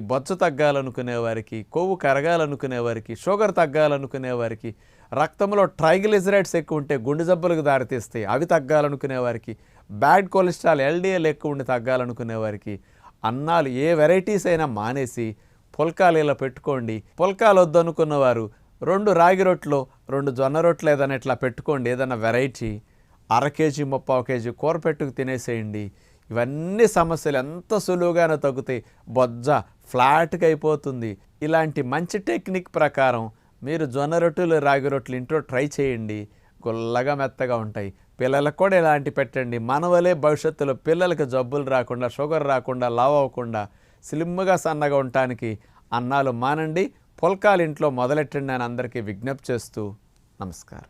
బొచ్చు తగ్గాలనుకునే వారికి, కొవ్వు కరగాలనుకునే వారికి, షుగర్ తగ్గాలనుకునే వారికి, రక్తంలో ట్రైగ్లిజరైడ్స్ ఎక్కువ ఉంటే గుండె జబ్బులకు దారితీస్తాయి, అవి తగ్గాలనుకునే వారికి, బ్యాడ్ కొలెస్ట్రాల్ ఎల్డిఎల్ ఎక్కువ ఉండి తగ్గాలనుకునే వారికి, అన్నాలు ఏ వెరైటీస్ అయినా మానేసి పుల్కాలు ఇలా పెట్టుకోండి. పుల్కాలు వద్దనుకున్న వారు 2 రాగి రొట్టెలు 2 జొన్న రొట్టెలు ఏదైనా ఇట్లా పెట్టుకోండి. ఏదైనా వెరైటీ 1/2 కేజీ 3/4 కేజీ కూర పెట్టుకు తినేసేయండి. ఇవన్నీ సమస్యలు ఎంత సులువుగానే తగ్గుతాయి. బొజ్జ ఫ్లాట్గా అయిపోతుంది. ఇలాంటి మంచి టెక్నిక్ ప్రకారం మీరు జొన్న రొట్టెలు రాగి రొట్టెలు ఇంట్లో ట్రై చేయండి. గుల్లగా మెత్తగా ఉంటాయి. పిల్లలకు కూడా ఇలాంటి పెట్టండి. మనవలే భవిష్యత్తులో పిల్లలకి జబ్బులు రాకుండా, షుగర్ రాకుండా, లావ్ అవ్వకుండా, స్లిమ్గా సన్నగా ఉండటానికి అన్నాలు మానండి. పుల్కాలు ఇంట్లో మొదలెట్టండి అని అందరికీ విజ్ఞప్తి చేస్తూ నమస్కారం.